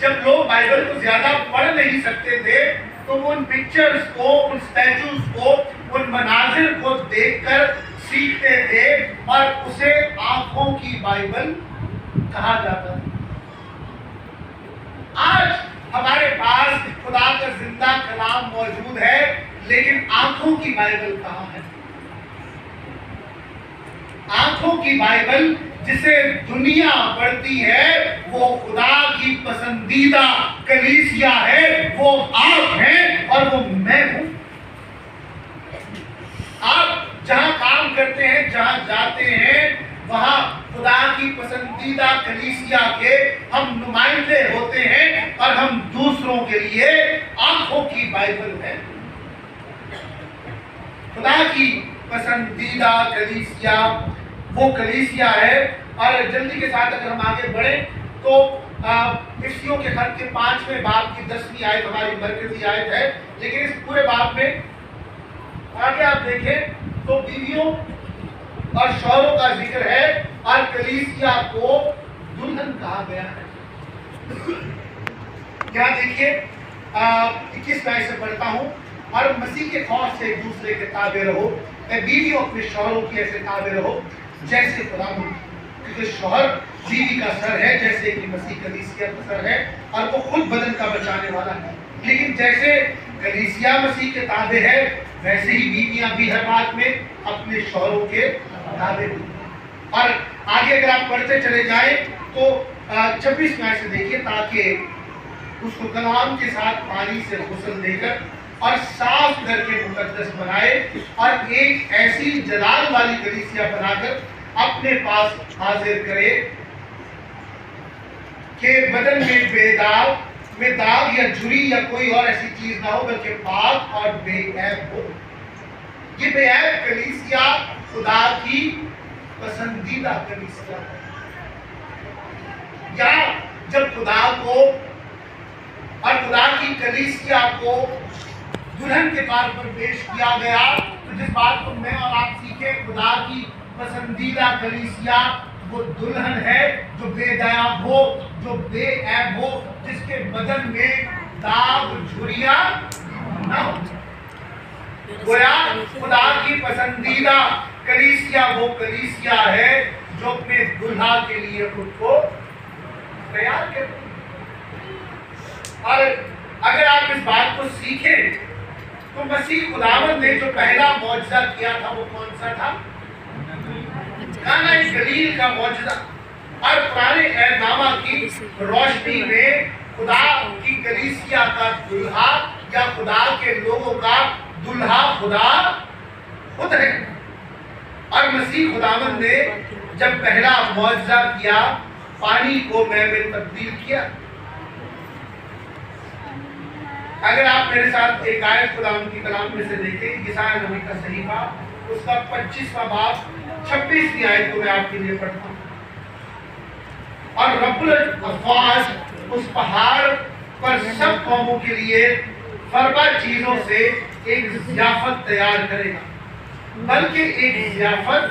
जब लोग बाइबल को ज्यादा पढ़ नहीं सकते थे तो वो उन पिक्चर्स को, उन स्टैचूज को, उन मनाजिर को देखकर सीखते थे और उसे आंखों की बाइबल कहा जाता है। आज हमारे पास खुदा का जिंदा कलाम मौजूद है, लेकिन आंखों की बाइबल कहाँ है? आंखों की बाइबल जिसे दुनिया पढ़ती है वो खुदा की पसंदीदा कलीसिया है, वो आप हैं और वो मैं हूं। आप जहां काम करते हैं, जहां जाते हैं, वहां खुदा की पसंदीदा कलीसिया के हम नुमाइंदे होते हैं और हम दूसरों के लिए आंखों की बाइबल है। खुदा की पसंदीदा कलीसिया वो कलीसिया है। और जल्दी के साथ अगर हम आगे बढ़े तो इफ्सियों के खत के 5वें बाब की 10वीं आयत हमारी मरकजी आयत है, लेकिन इस पूरे बाब में आगे आप देखें तो बीवियों और शौहरों का जिक्र है और कलीसिया को दुल्हन कहा गया है। क्या देखिए 21 आयत से पढ़ता हूं, और मसीह के खौफ से एक दूसरे के ताबे रहो, बीवियों अपने शौहरों की ऐसे ताबे रहो जैसे खुदा, क्योंकि शौहर बीवी का सर है, जैसे कि मसीह कलीसिया का सर है और वो खुद बदन का बचाने वाला है। लेकिन जैसे कलीसिया मसीह के ताबे है, वैसे ही बीवियां भी हर बात में अपने शौहरों के ताबे हैं। और आगे अगर आप पढ़ते चले जाएं तो 26 में से देखिए, ताकि उसको कलाम के साथ पानी से गुस्ल देकर और साफ करके मुकद्दस बनाए और एक ऐसी जलाल वाली कलीसिया बनाकर अपने पास हाजिर करे कि बदन में दाग या झुर्री या कोई और ऐसी चीज ना हो, बल्कि पाक और बेऐब हो। ये बेऐब कलीसिया खुदा की पसंदीदा कलीसिया है। या जब खुदा को और खुदा की कलीसिया को दुल्हन के तौर पर पेश किया गया, तो जिस बात को मैं और आप सीखे, खुदा की पसंदीदा कलीसिया वो दुल्हन है जो बेदयाब हो, जो बेऐब हो, जिसके बदन में दाग झुर्रियां न हो। गोया खुदा की पसंदीदा कलीसिया वो कलीसिया है जो अपने दुल्हा के लिए खुद को तैयार करती है। और अगर आप इस बात को सीखें तो मसीह खुदावंद ने जो पहला मौजज़ा किया था वो कौन सा था? काना गलील का मौजज़ा। और पुराने एहदनामा की रोशनी में खुदा की कलीसिया का दुल्हा या खुदा के लोगों का दुल्हा खुदा खुद है। और मसीह खुदावंद ने जब पहला मौजज़ा किया, पानी को मैं में तब्दील किया। अगर आप मेरे साथ एक आयत खुदावंद की कलाम में से देखें, यशायाह नबी का सहीफा उसका 25वां बाब 26वीं आयत को मैं आपके लिए पढ़ता हूँ। और रब्बुल अफ़वाज उस पहाड़ पर सब कौमों के लिए फरबा चीजों से एक ज़ियाफ़त तैयार करेगा, बल्कि एक ज़ियाफ़त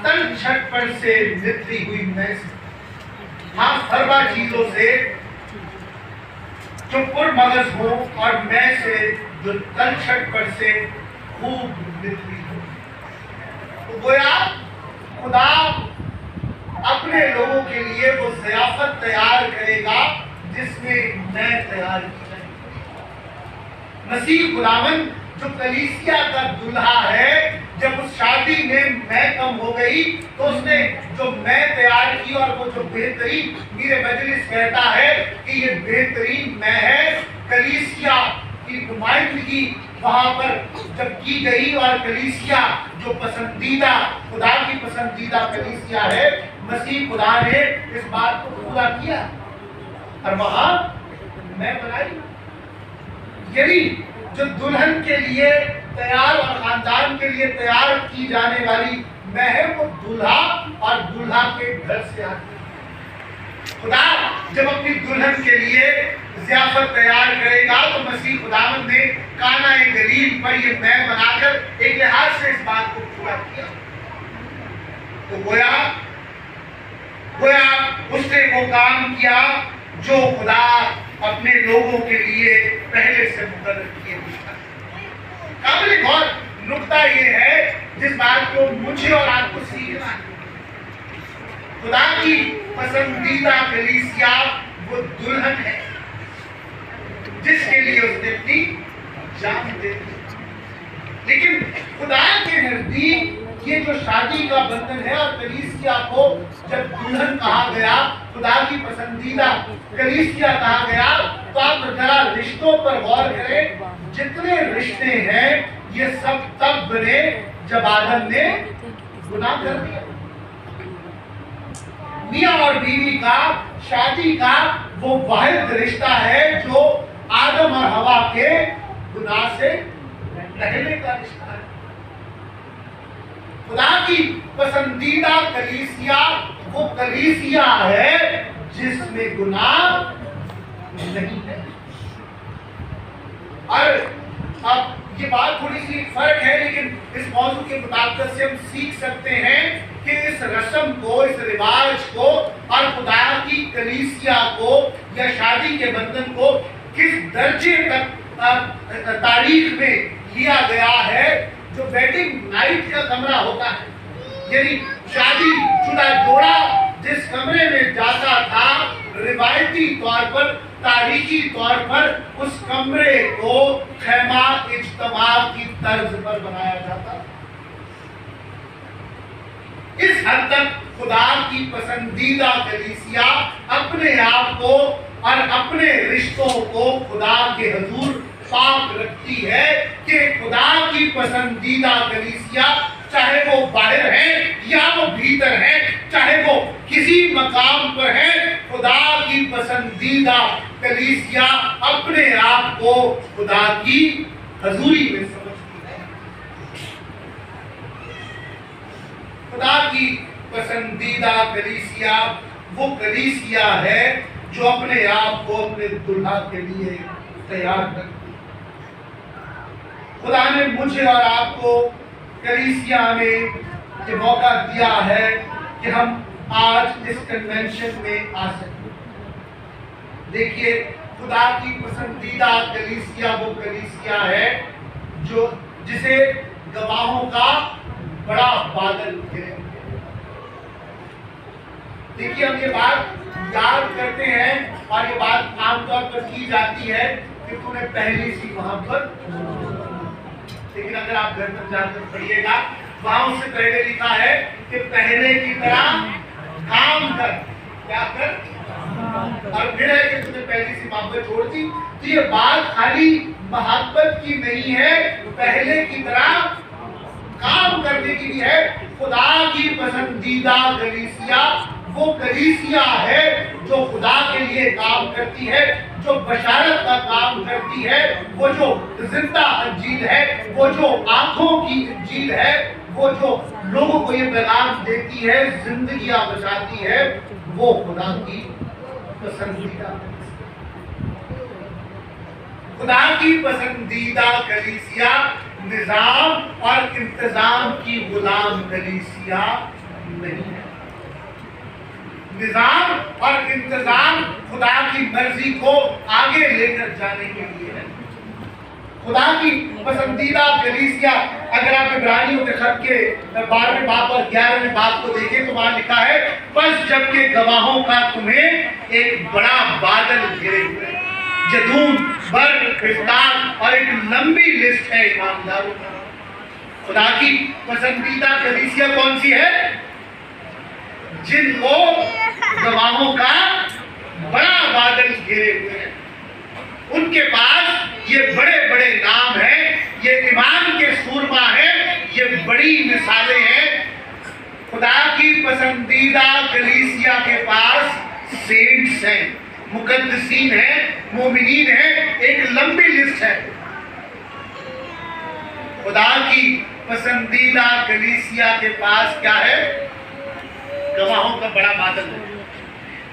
तल छत पर से निकली हुई मैं से। हाँ, फरबा चीजों से जो पुरमगज हो और मैं से जो तलछट पर से खूब निकली हो। तो गोया खुदा अपने लोगों के लिए वो ज़ियाफ़त तैयार करेगा जिसमें मैं तैयार की जाएगी। मसीह खुदावंद जो कलीसिया का दुल्हा है, जब उस शादी में मैं कम हो गई तो उसने जो मैं तैयार की, और वो जो बेहतरीन मेरे मजलिस कहता है कि ये बेहतरीन मैं है, कलीसिया की नुमाइंदगी वहां पर जब की गई और कलीसिया जो पसंदीदा खुदा की पसंदीदा कलीसिया है, मसीह खुदा ने इस बात को पूरा किया और वहां मैं बनाई। यदि जो दुल्हन के लिए तैयार और खानदान के लिए तैयार की जाने वाली मैं है, वो दूल्हा और दूल्हा के घर से आती है। खुदा जब अपनी दुल्हन के लिए ज़ियाफ़त तैयार करेगा तो मसीह खुदावंद ने काना गलील पर ये मैं बनाकर एक लिहाज से इस बात को पूरा किया। तो गोया उसने वो काम किया जो खुदा अपने लोगों के लिए पहले से मुकर्रर किए हुए। काबिल गौर नुक्ता ये है जिस बात को मुझे और आपको सीखना है, खुदा की पसंदीदा कलीसिया वो दुल्हन है जिसके लिए उसने अपनी जान दे दी। लेकिन खुदा के नजदीक ये जो शादी का बंधन है और कलीसिया को जब दुल्हन कहा गया, खुदा की पसंदीदा कलीसिया कहा गया, तो आप जरा रिश्तों पर गौर करें। जितने रिश्ते हैं ये सब तब बने जब आदम ने गुनाह कर दिया। मियां और बीवी का शादी का वो वाहिद रिश्ता है जो आदम और हवा के गुनाह से पहले का रिश्ता है। खुदा की पसंदीदा कलीसिया वो कलीसिया है जिसमें गुनाह नहीं है। और अब ये बात थोड़ी सी फर्क है, लेकिन इस मौजू के मुताबिक से हम सीख सकते हैं कि इस रस्म को, इस रिवाज को और खुदा की कलीसिया को या शादी के बंधन को किस दर्जे तक तारीख में लिया गया है। जो वेडिंग नाइट का कमरा होता है, यानी शादी शुदा जोड़ा जिस कमरे में जाता था, रिवायती तौर पर, तारीखी तौर पर उस कमरे को खैमा इज्तिमा की तर्ज पर बनाया जाता। इस हद तक खुदा की पसंदीदा कलीसिया अपने आप को और अपने रिश्तों को खुदा के हुजूर पाक रखती है कि खुदा की पसंदीदा कलीसिया, चाहे वो बाहर है या वो भीतर है, चाहे वो किसी मकाम पर है, खुदा की पसंदीदा कलीसिया अपने आप को खुदा की हजूरी में समझती है। खुदा की पसंदीदा कलीसिया वो कलीसिया है जो अपने आप को अपने दुल्हा के लिए तैयार करती है। खुदा ने मुझे और आपको कलीसिया में ये मौका दिया है कि हम आज इस कन्वेंशन में आ सकें। देखिए, खुदा की पसंदीदा कलीसिया वो कलीसिया है जो जिसे गवाहों का बड़ा बादल घिरे। देखिए, हम ये बात याद करते हैं और ये बात आमतौर पर की जाती है कि तूने पहली सी मोहब्बत। लेकिन अगर आप घर तक जाकर पढ़िएगा, वहां उससे पहले लिखा है कि पहले की तरह काम कर। क्या कर? और फिर है कि तूने पहली सी मोहब्बत छोड़ दी। तो ये बात खाली मोहब्बत की नहीं है, पहले की तरह काम करने की भी है। खुदा की पसंदीदा कलीसिया वो कलीसिया है जो खुदा के लिए काम करती है, जो बशारत का काम करती है, वो जो जिंदा इंजील है, वो जो आंखों की इंजील है, वो जो लोगों को ये पैगाम देती है, जिंदगियां बचाती है, वो खुदा की पसंदीदा। खुदा की पसंदीदा कलीसिया निजाम और इंतजाम की गुलाम कलीसिया नहीं है। निजाम और इंतजाम खुदा की मर्जी को आगे लेकर जाने के लिए है। खुदा की पसंदीदा कलीसिया, अगर आप इब्रानियों के खत के 12वें बाब और 11वें बाब को देखें तो वहां लिखा है, बस जबकि गवाहों का तुम्हें एक बड़ा बादल घेरे हुए, जदूम, बर्क, इफ्तार और एक लंबी लिस्ट है ईमानदारों का। खुदा की पसंदीदा कलीसिया कौन सी है? जिनको गवाहों का बड़ा बादल घेरे हुए हैं। उनके पास ये बड़े बड़े नाम हैं, ये ईमान के सूरमा हैं, ये बड़ी मिसालें हैं। खुदा की पसंदीदा कलीसिया के पास सेंट्स हैं, मुकद्दसीन हैं, मोमिनीन हैं, एक लंबी लिस्ट है। खुदा की पसंदीदा कलीसिया के पास क्या है? गवाहों का बड़ा बादल है।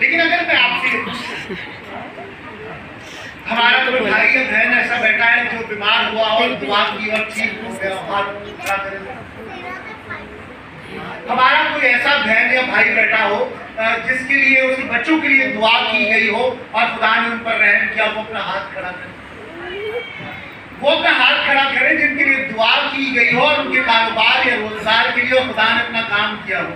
लेकिन अगर मैं आपसे, हमारा कोई भाई या बहन ऐसा बैठा है जो बीमार हुआ और दुआ की और ठीक हो गया, हमारा कोई ऐसा बहन या भाई बैठा हो जिसके लिए, उसके बच्चों के लिए दुआ की गई हो और खुदा ने उन पर रहम किया, वो अपना हाथ खड़ा करे, वो अपना हाथ खड़ा करे जिनके लिए दुआ की गई हो और उनके कारोबार या रोजगार के लिए खुदा ने अपना काम किया हो।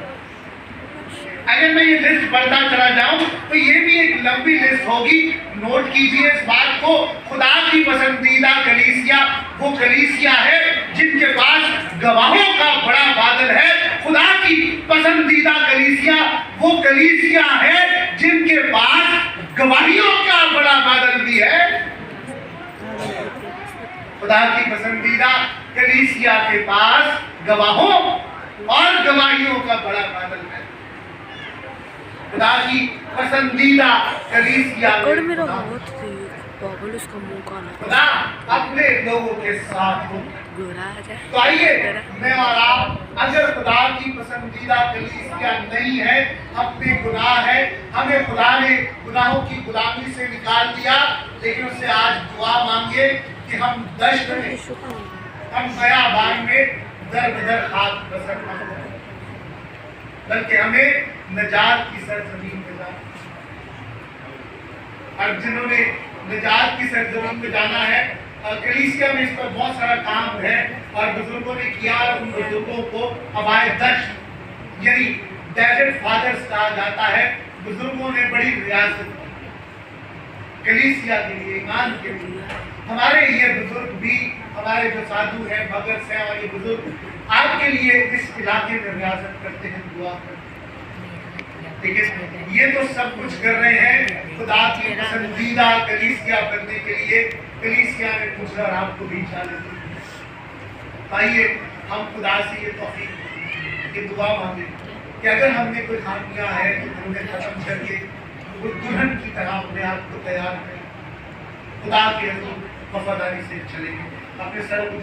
अगर मैं ये लिस्ट पढ़ता चला जाऊं तो ये भी एक लंबी लिस्ट होगी। नोट कीजिए इस बात को, खुदा की पसंदीदा कलीसिया वो कलीसिया है जिनके पास गवाहों का बड़ा बादल है। खुदा की पसंदीदा कलीसिया वो कलीसिया है जिनके पास गवाहियों का बड़ा बादल भी है। खुदा की पसंदीदा कलीसिया के पास गवाहों और गवाहियों का बड़ा बादल है। खुदा की पसंदीदा कलीसिया खुदा अपने लोगों के साथ हो। तो आइए मैं और आप, अगर खुदा की पसंदीदा कलीसिया नहीं है, अपने गुनाह है, हमें खुदा ने गुनाहों की गुलामी से निकाल दिया, लेकिन उससे आज दुआ मांगे कि हम दश्त में, हम बयाबान में दर बदर हाथ बसर न हो, बल्कि हमें नजात की सरजमीन पे जाना। और जिन्होंने नजात की सरजमीन पे जाना है, कलीसिया में इस पर बहुत सारा काम है और बुजुर्गों ने किया। उन बुजुर्गों को हमारे दश यानी डेडेड फादर्स कहा जाता है। बुजुर्गों ने बड़ी रियासत की कलीसिया के लिए, ईमान के लिए। हमारे ये बुजुर्ग भी, हमारे जो साधु हैं, भगत हैं, और ये बुजुर्ग आपके लिए इस इलाके में रियासत करते हैं, दुआ करते हैं। ये तो सब कुछ कर रहे हैं खुदा की पसंदीदा कलीसिया बनने के लिए। कलीसिया ने पूछा और आपको भी इजाजत दी। आइए हम खुदा से ये तौफीक, ये दुआ मांगे कि अगर हमने कोई काम किया है तो उन्हें खत्म करके वो दुल्हन की तरह अपने आप को तैयार करें, खुदा के हजूर वफादारी से चलेंगे। अपने सर को